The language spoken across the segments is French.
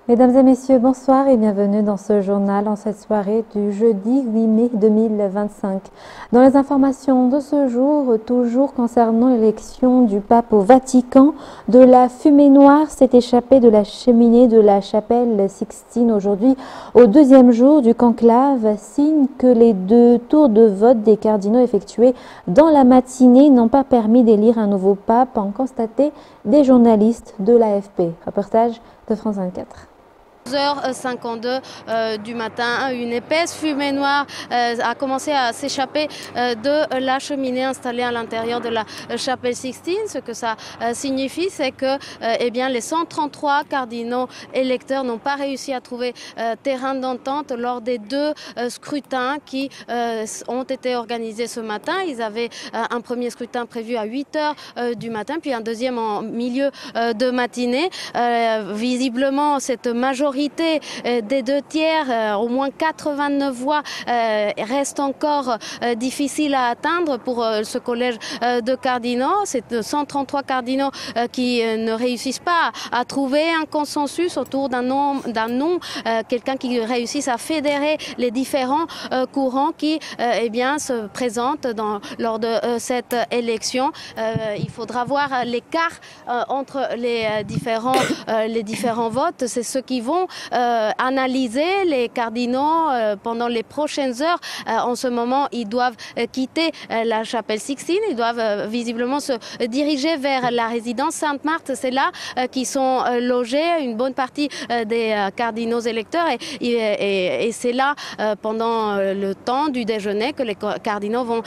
Mesdames et messieurs, bonsoir et bienvenue dans ce journal en cette soirée du jeudi 8 mai 2025. Dans les informations de ce jour, toujours concernant l'élection du pape au Vatican, de la fumée noire s'est échappée de la cheminée de la chapelle Sixtine aujourd'hui au deuxième jour du conclave, signe que les deux tours de vote des cardinaux effectués dans la matinée n'ont pas permis d'élire un nouveau pape, ont constaté des journalistes de l'AFP. Reportage de France 24. 11h52 du matin, une épaisse fumée noire a commencé à s'échapper de la cheminée installée à l'intérieur de la chapelle Sixtine. Ce que ça signifie, c'est que les 133 cardinaux électeurs n'ont pas réussi à trouver terrain d'entente lors des deux scrutins qui ont été organisés ce matin. Ils avaient un premier scrutin prévu à 8h du matin, puis un deuxième en milieu de matinée. Visiblement, cette majorité des deux tiers, au moins 89 voix, reste encore difficile à atteindre pour ce collège de cardinaux. C'est 133 cardinaux qui ne réussissent pas à trouver un consensus autour d'un nom, quelqu'un qui réussisse à fédérer les différents courants qui se présentent lors de cette élection. Il faudra voir l'écart entre les différents votes. C'est ceux qui vont analyser les cardinaux pendant les prochaines heures. En ce moment, ils doivent quitter la chapelle Sixtine. Ils doivent visiblement se diriger vers la résidence Sainte-Marthe. C'est là qu'ils sont logés une bonne partie des cardinaux électeurs. Et c'est là, pendant le temps du déjeuner, que les cardinaux vont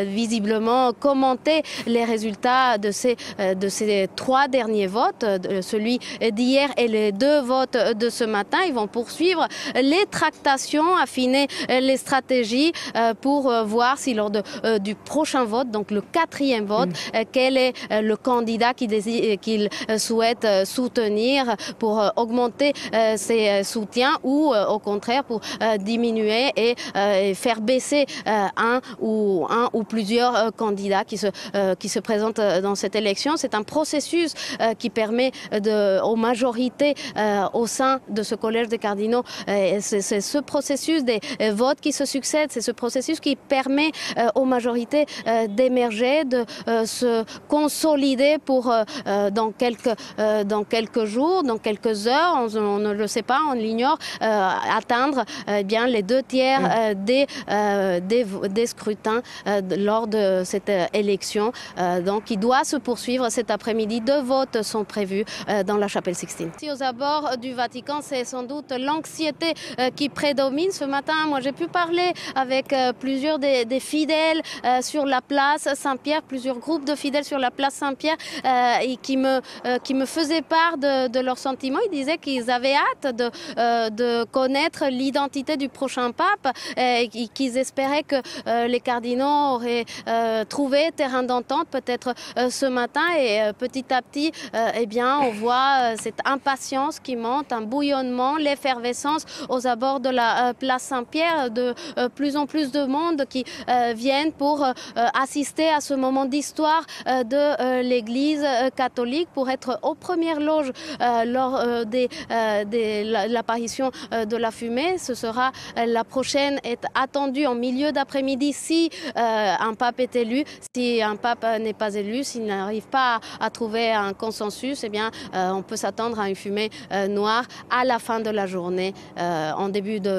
visiblement commenter les résultats de ces trois derniers votes, celui d'hier et les deux votes de ce matin. Ils vont poursuivre les tractations, affiner les stratégies pour voir si lors du prochain vote, donc le quatrième vote, quel est le candidat qu'ils souhaitent soutenir pour augmenter ses soutiens ou au contraire pour diminuer et faire baisser un ou plusieurs candidats qui se présentent dans cette élection. C'est un processus qui permet aux majorités au sein de ce collège des cardinaux. C'est ce processus des votes qui se succèdent, c'est ce processus qui permet aux majorités d'émerger, de se consolider pour dans quelques jours, dans quelques heures, on ne le sait pas, on l'ignore, atteindre les deux tiers des scrutins lors de cette élection. Donc il doit se poursuivre cet après-midi. Deux votes sont prévus dans la chapelle Sixtine. Aux abords du Vatican, c'est sans doute l'anxiété qui prédomine. Ce matin, moi j'ai pu parler avec plusieurs des fidèles sur la place Saint-Pierre, plusieurs groupes de fidèles sur la place Saint-Pierre et qui me faisaient part de leurs sentiments. Ils disaient qu'ils avaient hâte de connaître l'identité du prochain pape et qu'ils espéraient que les cardinaux auraient trouvé terrain d'entente peut-être ce matin et petit à petit on voit cette impatience qui monte, un bouillonnement, l'effervescence aux abords de la place Saint-Pierre, de plus en plus de monde qui viennent pour assister à ce moment d'histoire de l'Église catholique, pour être aux premières loges lors de l'apparition de la fumée. Ce sera la prochaine, est attendue en milieu d'après-midi si un pape est élu. Si un pape n'est pas élu, s'il n'arrive pas à trouver un consensus, on peut s'attendre à une fumée noire à la fin de la journée, en début de...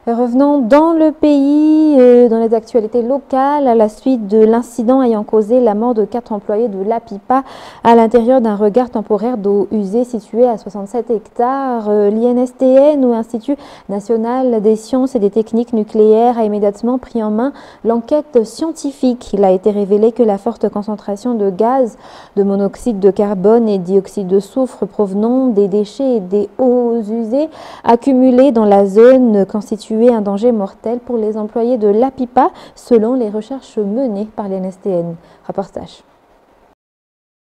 Revenons dans le pays, dans les actualités locales, à la suite de l'incident ayant causé la mort de 4 employés de l'APIPA à l'intérieur d'un regard temporaire d'eau usée situé à 67 hectares. L'INSTN, ou Institut national des sciences et des techniques nucléaires, a immédiatement pris en main l'enquête scientifique. Il a été révélé que la forte concentration de gaz, de monoxyde de carbone et dioxyde de soufre provenant des déchets et des eaux usées accumulées dans la zone constitue un danger mortel pour les employés de l'APIPA, selon les recherches menées par l'INSTN. Reportage.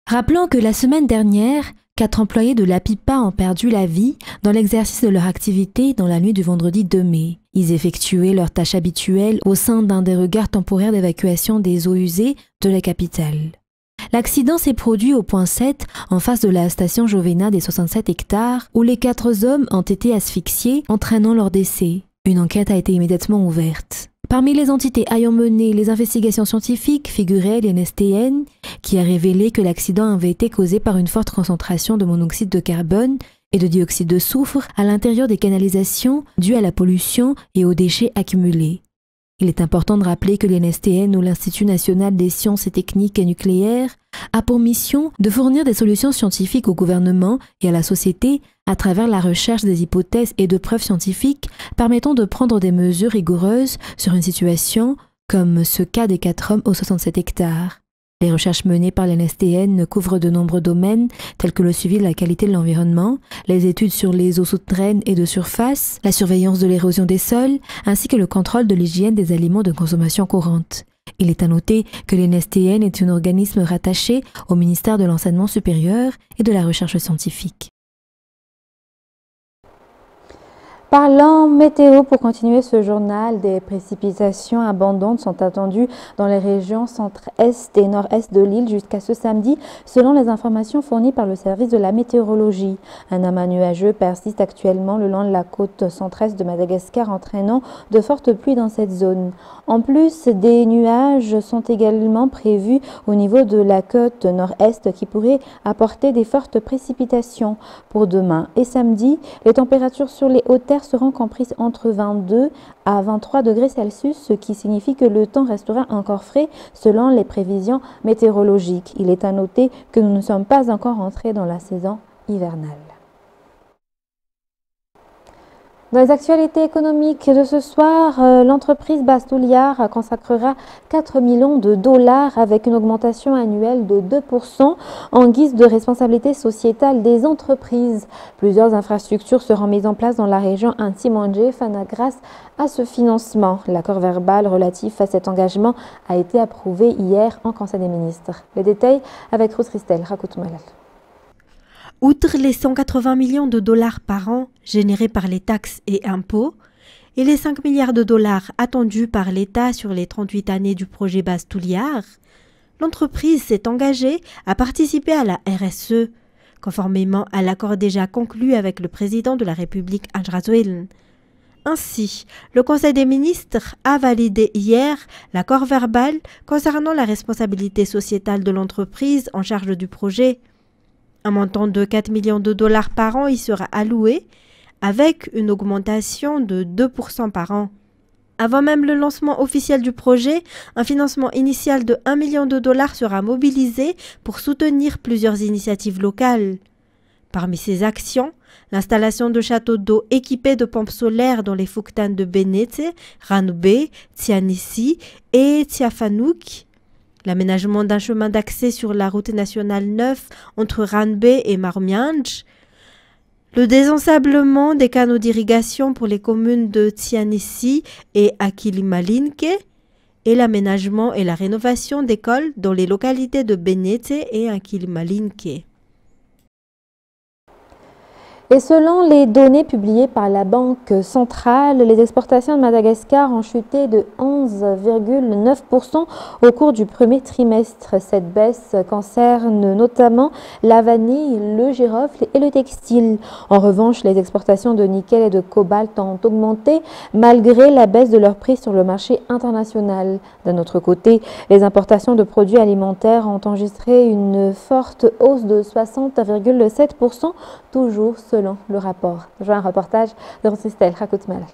Rappelons que la semaine dernière, 4 employés de l'APIPA ont perdu la vie dans l'exercice de leur activité dans la nuit du vendredi 2 mai. Ils effectuaient leurs tâches habituelles au sein d'un des regards temporaires d'évacuation des eaux usées de la capitale. L'accident s'est produit au point 7, en face de la station Jovena des 67 hectares, où les 4 hommes ont été asphyxiés, entraînant leur décès. Une enquête a été immédiatement ouverte. Parmi les entités ayant mené les investigations scientifiques figurait l'INSTN, qui a révélé que l'accident avait été causé par une forte concentration de monoxyde de carbone et de dioxyde de soufre à l'intérieur des canalisations dues à la pollution et aux déchets accumulés. Il est important de rappeler que l'INSTN, ou l'Institut national des sciences et techniques nucléaires, a pour mission de fournir des solutions scientifiques au gouvernement et à la société à travers la recherche des hypothèses et de preuves scientifiques permettant de prendre des mesures rigoureuses sur une situation comme ce cas des 4 hommes aux 67 hectares. Les recherches menées par l'INSTN couvrent de nombreux domaines tels que le suivi de la qualité de l'environnement, les études sur les eaux souterraines et de surface, la surveillance de l'érosion des sols, ainsi que le contrôle de l'hygiène des aliments de consommation courante. Il est à noter que l'INSTN est un organisme rattaché au ministère de l'Enseignement supérieur et de la Recherche scientifique. Parlant météo, pour continuer ce journal, des précipitations abondantes sont attendues dans les régions centre-est et nord-est de l'île jusqu'à ce samedi, selon les informations fournies par le service de la météorologie. Un amas nuageux persiste actuellement le long de la côte centre-est de Madagascar, entraînant de fortes pluies dans cette zone. En plus, des nuages sont également prévus au niveau de la côte nord-est qui pourraient apporter des fortes précipitations. Pour demain et samedi, les températures sur les hautes terres seront comprises entre 22 à 23 degrés Celsius, ce qui signifie que le temps restera encore frais selon les prévisions météorologiques. Il est à noter que nous ne sommes pas encore entrés dans la saison hivernale. Dans les actualités économiques de ce soir, l'entreprise Bastouliar consacrera 4 millions de dollars avec une augmentation annuelle de 2% en guise de responsabilité sociétale des entreprises. Plusieurs infrastructures seront mises en place dans la région Anti-Mandjé-Fana grâce à ce financement. L'accord verbal relatif à cet engagement a été approuvé hier en Conseil des ministres. Les détails avec Ruth Christelle Rakoutmalal. Outre les 180 millions de dollars par an générés par les taxes et impôts et les 5 milliards de dollars attendus par l'État sur les 38 années du projet Bastouliar, l'entreprise s'est engagée à participer à la RSE, conformément à l'accord déjà conclu avec le président de la République André. Ainsi, le Conseil des ministres a validé hier l'accord verbal concernant la responsabilité sociétale de l'entreprise en charge du projet. Un montant de 4 millions de dollars par an y sera alloué, avec une augmentation de 2% par an. Avant même le lancement officiel du projet, un financement initial de 1 million de dollars sera mobilisé pour soutenir plusieurs initiatives locales. Parmi ces actions, l'installation de châteaux d'eau équipés de pompes solaires dans les Fouktanes de Benete, Ranbe, Tianissi et Tiafanouk, l'aménagement d'un chemin d'accès sur la route nationale 9 entre Ranbe et Marmianj, le désensablement des canaux d'irrigation pour les communes de Tianissi et Akilimalinke et l'aménagement et la rénovation d'écoles dans les localités de Benete et Akilimalinke. Et selon les données publiées par la Banque centrale, les exportations de Madagascar ont chuté de 11,9% au cours du premier trimestre. Cette baisse concerne notamment la vanille, le girofle et le textile. En revanche, les exportations de nickel et de cobalt ont augmenté malgré la baisse de leur prix sur le marché international. D'un autre côté, les importations de produits alimentaires ont enregistré une forte hausse de 60,7%, toujours selon le rapport. Je vois un reportage de Christelle Rakoutmalal.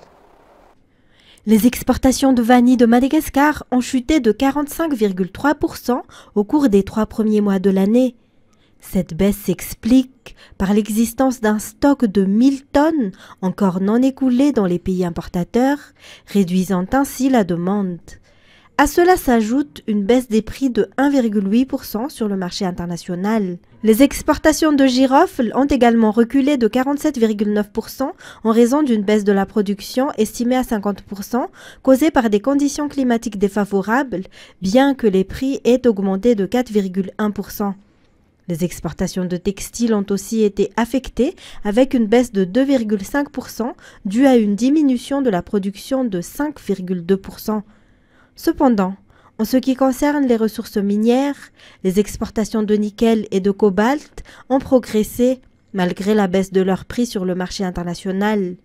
Les exportations de vanille de Madagascar ont chuté de 45,3% au cours des 3 premiers mois de l'année. Cette baisse s'explique par l'existence d'un stock de 1000 tonnes encore non écoulées dans les pays importateurs, réduisant ainsi la demande. À cela s'ajoute une baisse des prix de 1,8% sur le marché international. Les exportations de girofle ont également reculé de 47,9% en raison d'une baisse de la production estimée à 50%, causée par des conditions climatiques défavorables, bien que les prix aient augmenté de 4,1%. Les exportations de textiles ont aussi été affectées avec une baisse de 2,5% due à une diminution de la production de 5,2%. Cependant, En ce qui concerne les ressources minières, les exportations de nickel et de cobalt ont progressé malgré la baisse de leur prix sur le marché international.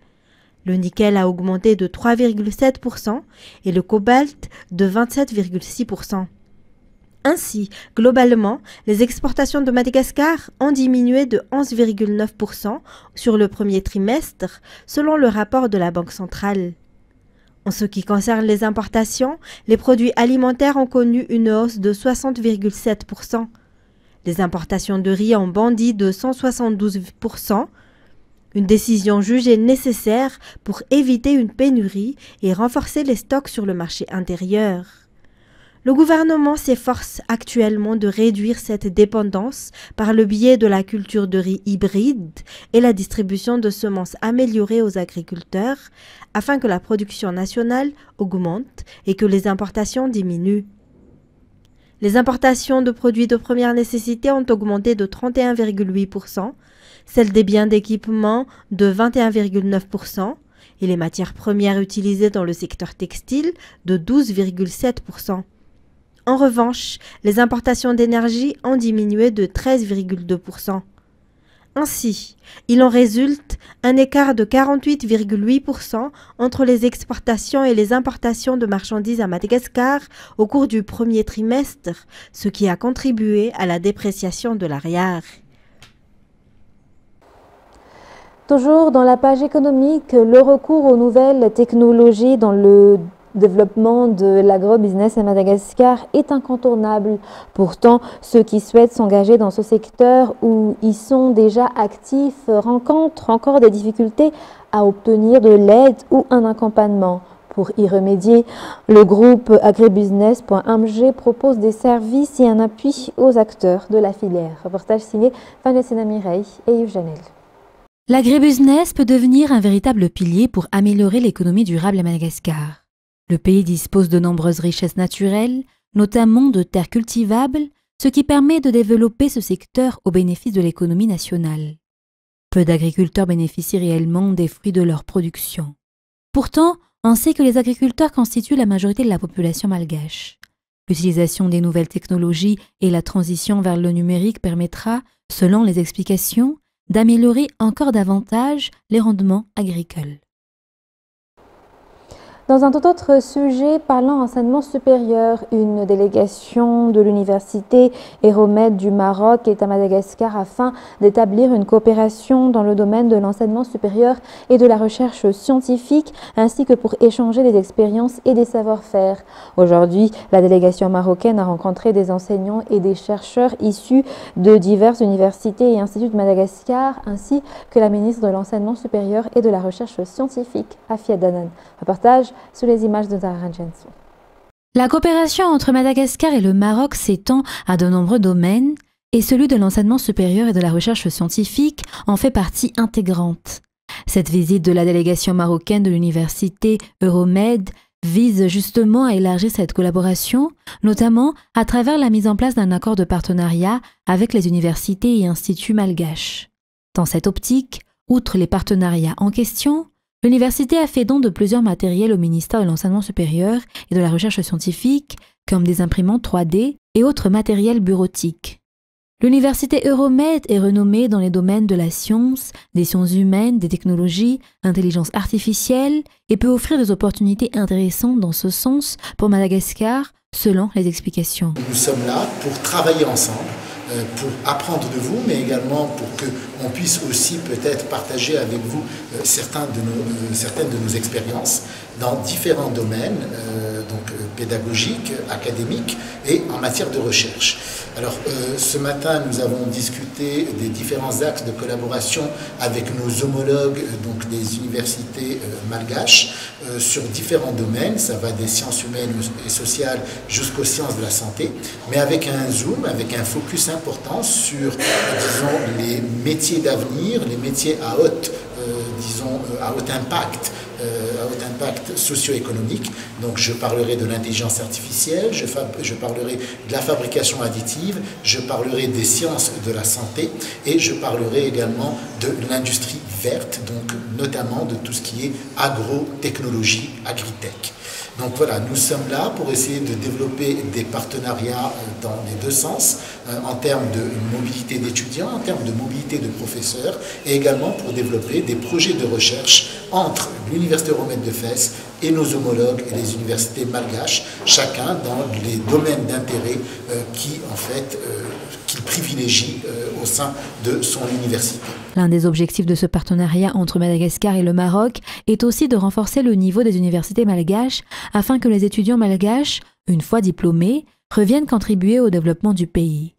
Le nickel a augmenté de 3,7% et le cobalt de 27,6%. Ainsi, globalement, les exportations de Madagascar ont diminué de 11,9% sur le premier trimestre, selon le rapport de la Banque centrale. En ce qui concerne les importations, les produits alimentaires ont connu une hausse de 60,7%. Les importations de riz ont bondi de 172%, une décision jugée nécessaire pour éviter une pénurie et renforcer les stocks sur le marché intérieur. Le gouvernement s'efforce actuellement de réduire cette dépendance par le biais de la culture de riz hybride et la distribution de semences améliorées aux agriculteurs afin que la production nationale augmente et que les importations diminuent. Les importations de produits de première nécessité ont augmenté de 31,8%, celles des biens d'équipement de 21,9% et les matières premières utilisées dans le secteur textile de 12,7%. En revanche, les importations d'énergie ont diminué de 13,2%. Ainsi, il en résulte un écart de 48,8% entre les exportations et les importations de marchandises à Madagascar au cours du premier trimestre, ce qui a contribué à la dépréciation de la rial. Toujours dans la page économique, le recours aux nouvelles technologies dans le développement de l'agrobusiness à Madagascar est incontournable. Pourtant, ceux qui souhaitent s'engager dans ce secteur ou y sont déjà actifs rencontrent encore des difficultés à obtenir de l'aide ou un accompagnement. Pour y remédier, le groupe agribusiness.amg propose des services et un appui aux acteurs de la filière. Reportage signé Vanessa Mireille et Yves Janel. L'agribusiness peut devenir un véritable pilier pour améliorer l'économie durable à Madagascar. Le pays dispose de nombreuses richesses naturelles, notamment de terres cultivables, ce qui permet de développer ce secteur au bénéfice de l'économie nationale. Peu d'agriculteurs bénéficient réellement des fruits de leur production. Pourtant, on sait que les agriculteurs constituent la majorité de la population malgache. L'utilisation des nouvelles technologies et la transition vers le numérique permettra, selon les explications, d'améliorer encore davantage les rendements agricoles. Dans un tout autre sujet, parlant enseignement supérieur, une délégation de l'université Euromède du Maroc est à Madagascar afin d'établir une coopération dans le domaine de l'enseignement supérieur et de la recherche scientifique, ainsi que pour échanger des expériences et des savoir-faire. Aujourd'hui, la délégation marocaine a rencontré des enseignants et des chercheurs issus de diverses universités et instituts de Madagascar, ainsi que la ministre de l'enseignement supérieur et de la recherche scientifique, Afia Danan. Reportage sous les images de Zahra Jenso. La coopération entre Madagascar et le Maroc s'étend à de nombreux domaines et celui de l'enseignement supérieur et de la recherche scientifique en fait partie intégrante. Cette visite de la délégation marocaine de l'université Euromède vise justement à élargir cette collaboration, notamment à travers la mise en place d'un accord de partenariat avec les universités et instituts malgaches. Dans cette optique, outre les partenariats en question, l'université a fait don de plusieurs matériels au ministère de l'enseignement supérieur et de la recherche scientifique, comme des imprimantes 3D et autres matériels bureautiques. L'université Euromède est renommée dans les domaines de la science, des sciences humaines, des technologies, l'intelligence artificielle et peut offrir des opportunités intéressantes dans ce sens pour Madagascar, selon les explications. Nous sommes là pour travailler ensemble, pour apprendre de vous, mais également pour qu'on puisse aussi peut-être partager avec vous certaines de nos expériences dans différents domaines, donc pédagogiques, académiques et en matière de recherche. Alors ce matin, nous avons discuté des différents axes de collaboration avec nos homologues, donc des universités malgaches, sur différents domaines. Ça va des sciences humaines et sociales jusqu'aux sciences de la santé, mais avec un zoom, avec un focus important sur, disons, les métiers d'avenir, les métiers à haut impact socio-économique. Donc je parlerai de l'intelligence artificielle, je parlerai de la fabrication additive, je parlerai des sciences de la santé et je parlerai également de l'industrie verte, donc notamment de tout ce qui est agrotechnologie, agritech. Donc voilà, nous sommes là pour essayer de développer des partenariats dans les deux sens, en termes de mobilité d'étudiants, en termes de mobilité de professeurs, et également pour développer des projets de recherche entre l'Université romaine de Fès et nos homologues et les universités malgaches, chacun dans les domaines d'intérêt qu'il privilégie au sein de son université. L'un des objectifs de ce partenariat entre Madagascar et le Maroc est aussi de renforcer le niveau des universités malgaches afin que les étudiants malgaches, une fois diplômés, reviennent contribuer au développement du pays.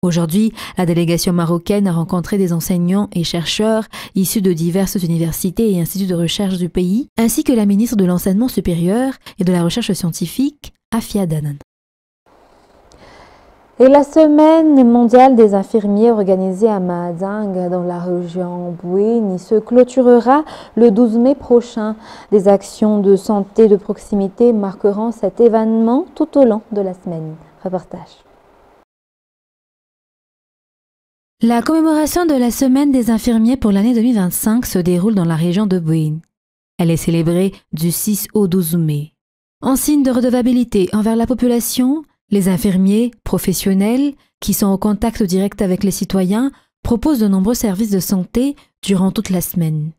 Aujourd'hui, la délégation marocaine a rencontré des enseignants et chercheurs issus de diverses universités et instituts de recherche du pays, ainsi que la ministre de l'Enseignement supérieur et de la Recherche scientifique, Afia Danan. Et la semaine mondiale des infirmiers organisée à Mahajang dans la région Bouéni se clôturera le 12 mai prochain. Des actions de santé de proximité marqueront cet événement tout au long de la semaine. Reportage. La commémoration de la semaine des infirmiers pour l'année 2025 se déroule dans la région de Bouéni. Elle est célébrée du 6 au 12 mai. En signe de redevabilité envers la population, les infirmiers professionnels, qui sont au contact direct avec les citoyens, proposent de nombreux services de santé durant toute la semaine.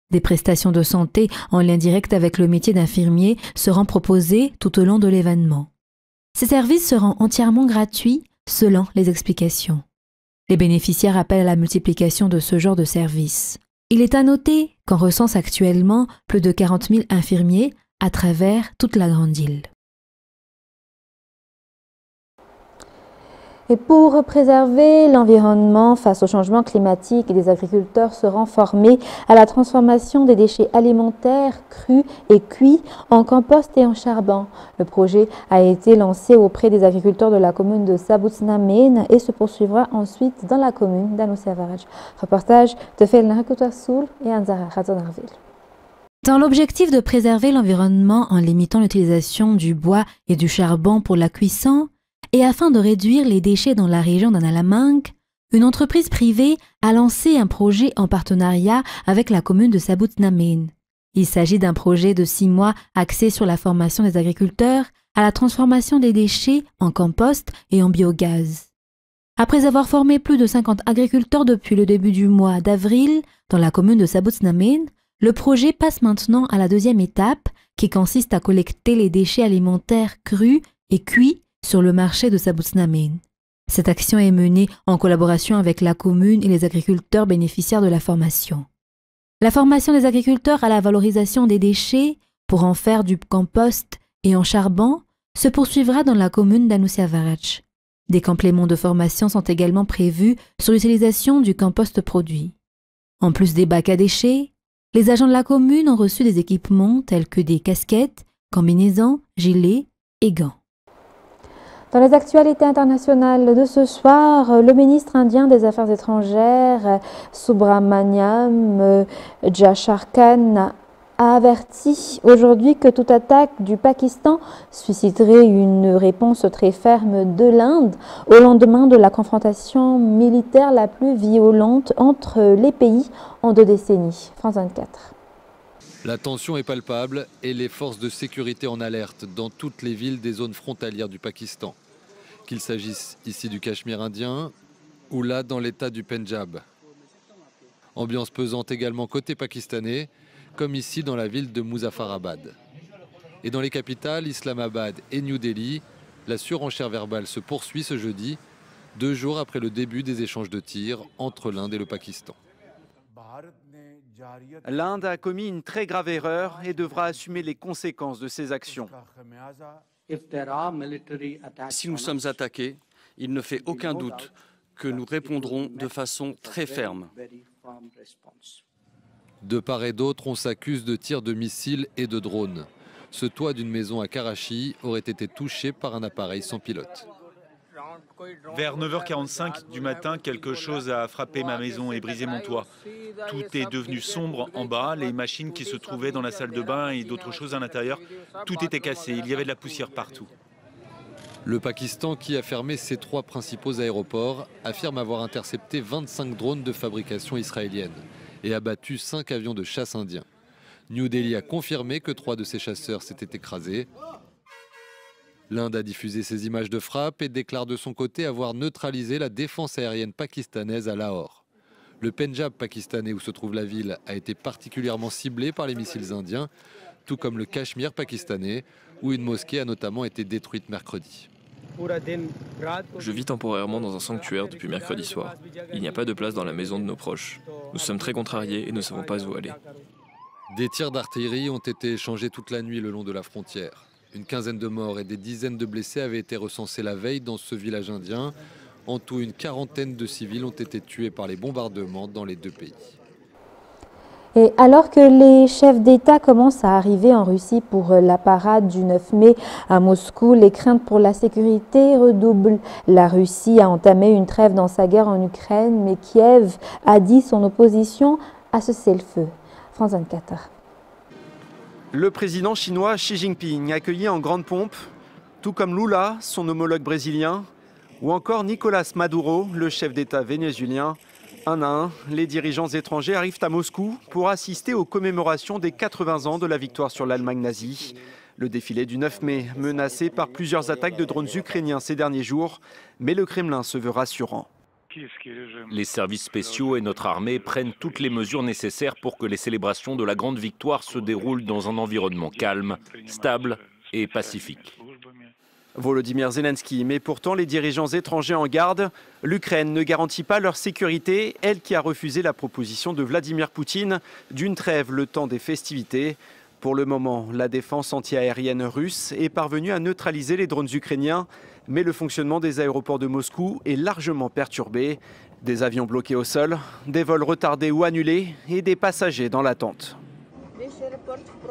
Des prestations de santé en lien direct avec le métier d'infirmier seront proposées tout au long de l'événement. Ces services seront entièrement gratuits selon les explications. Les bénéficiaires appellent à la multiplication de ce genre de services. Il est à noter qu'on recense actuellement plus de 40 000 infirmiers à travers toute la grande île. Et pour préserver l'environnement face au changement climatique, les agriculteurs seront formés à la transformation des déchets alimentaires crus et cuits en compost et en charbon. Le projet a été lancé auprès des agriculteurs de la commune de Sabout-Namen et se poursuivra ensuite dans la commune d'Anoussiavaraj. Reportage de Felna Soul et Anzara Razonarville. Dans l'objectif de préserver l'environnement en limitant l'utilisation du bois et du charbon pour la cuisson, et afin de réduire les déchets dans la région d'Analamang, une entreprise privée a lancé un projet en partenariat avec la commune de Sabout-Namen. Il s'agit d'un projet de 6 mois axé sur la formation des agriculteurs à la transformation des déchets en compost et en biogaz. Après avoir formé plus de 50 agriculteurs depuis le début du mois d'avril dans la commune de Sabout-Namen, le projet passe maintenant à la deuxième étape qui consiste à collecter les déchets alimentaires crus et cuits sur le marché de Sabout-Namen. Cette action est menée en collaboration avec la commune et les agriculteurs bénéficiaires de la formation. La formation des agriculteurs à la valorisation des déchets pour en faire du compost et en charbon se poursuivra dans la commune d'Anoussiavaraj. Des compléments de formation sont également prévus sur l'utilisation du compost produit. En plus des bacs à déchets, les agents de la commune ont reçu des équipements tels que des casquettes, combinaisons, gilets et gants. Dans les actualités internationales de ce soir, le ministre indien des Affaires étrangères, Subramaniam Jaishankar, a averti aujourd'hui que toute attaque du Pakistan susciterait une réponse très ferme de l'Inde au lendemain de la confrontation militaire la plus violente entre les pays en 2 décennies. France 24. La tension est palpable et les forces de sécurité en alerte dans toutes les villes des zones frontalières du Pakistan. Qu'il s'agisse ici du Cachemire indien ou là dans l'état du Pendjab. Ambiance pesante également côté pakistanais, comme ici dans la ville de Muzaffarabad. Et dans les capitales, Islamabad et New Delhi, la surenchère verbale se poursuit ce jeudi, 2 jours après le début des échanges de tirs entre l'Inde et le Pakistan. L'Inde a commis une très grave erreur et devra assumer les conséquences de ses actions. Si nous sommes attaqués, il ne fait aucun doute que nous répondrons de façon très ferme. De part et d'autre, on s'accuse de tirs de missiles et de drones. Ce toit d'une maison à Karachi aurait été touché par un appareil sans pilote. Vers 9h45 du matin, quelque chose a frappé ma maison et brisé mon toit. Tout est devenu sombre en bas, les machines qui se trouvaient dans la salle de bain et d'autres choses à l'intérieur, tout était cassé, il y avait de la poussière partout. Le Pakistan, qui a fermé ses 3 principaux aéroports, affirme avoir intercepté 25 drones de fabrication israélienne et abattu 5 avions de chasse indiens. New Delhi a confirmé que 3 de ses chasseurs s'étaient écrasés. L'Inde a diffusé ces images de frappe et déclare de son côté avoir neutralisé la défense aérienne pakistanaise à Lahore. Le Pendjab pakistanais où se trouve la ville a été particulièrement ciblé par les missiles indiens, tout comme le Cachemire pakistanais où une mosquée a notamment été détruite mercredi. Je vis temporairement dans un sanctuaire depuis mercredi soir. Il n'y a pas de place dans la maison de nos proches. Nous sommes très contrariés et ne savons pas où aller. Des tirs d'artillerie ont été échangés toute la nuit le long de la frontière. Une quinzaine de morts et des dizaines de blessés avaient été recensés la veille dans ce village indien. En tout, une quarantaine de civils ont été tués par les bombardements dans les deux pays. Et alors que les chefs d'État commencent à arriver en Russie pour la parade du 9 mai à Moscou, les craintes pour la sécurité redoublent. La Russie a entamé une trêve dans sa guerre en Ukraine, mais Kiev a dit son opposition à ce cessez-le-feu. France 24. Le président chinois Xi Jinping accueilli en grande pompe, tout comme Lula, son homologue brésilien, ou encore Nicolás Maduro, le chef d'État vénézuélien. Un à un, les dirigeants étrangers arrivent à Moscou pour assister aux commémorations des 80 ans de la victoire sur l'Allemagne nazie. Le défilé du 9 mai, menacé par plusieurs attaques de drones ukrainiens ces derniers jours, mais le Kremlin se veut rassurant. Les services spéciaux et notre armée prennent toutes les mesures nécessaires pour que les célébrations de la grande victoire se déroulent dans un environnement calme, stable et pacifique. Volodymyr Zelensky, mais pourtant les dirigeants étrangers en garde, l'Ukraine ne garantit pas leur sécurité, elle qui a refusé la proposition de Vladimir Poutine d'une trêve le temps des festivités. Pour le moment, la défense antiaérienne russe est parvenue à neutraliser les drones ukrainiens, mais le fonctionnement des aéroports de Moscou est largement perturbé. Des avions bloqués au sol, des vols retardés ou annulés et des passagers dans l'attente.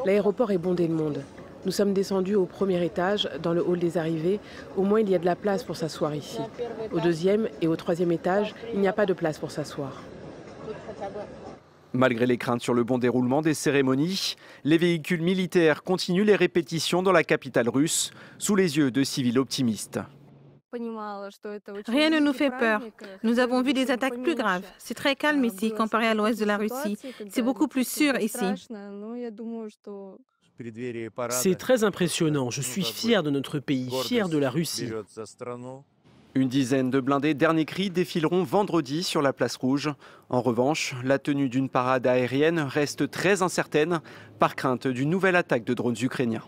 L'aéroport est bondé de monde. Nous sommes descendus au premier étage, dans le hall des arrivées. Au moins, il y a de la place pour s'asseoir ici. Au deuxième et au troisième étage, il n'y a pas de place pour s'asseoir. Malgré les craintes sur le bon déroulement des cérémonies, les véhicules militaires continuent les répétitions dans la capitale russe, sous les yeux de civils optimistes. Rien ne nous fait peur. Nous avons vu des attaques plus graves. C'est très calme ici, comparé à l'ouest de la Russie. C'est beaucoup plus sûr ici. C'est très impressionnant. Je suis fier de notre pays, fier de la Russie. Une dizaine de blindés dernier cri défileront vendredi sur la place Rouge. En revanche, la tenue d'une parade aérienne reste très incertaine par crainte d'une nouvelle attaque de drones ukrainiens.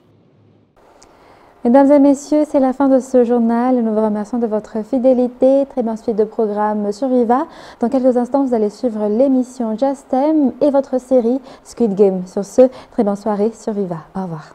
Mesdames et messieurs, c'est la fin de ce journal. Nous vous remercions de votre fidélité. Très bonne suite de programme sur Viva. Dans quelques instants, vous allez suivre l'émission Just Them et votre série Squid Game. Sur ce, très bonne soirée sur Viva. Au revoir.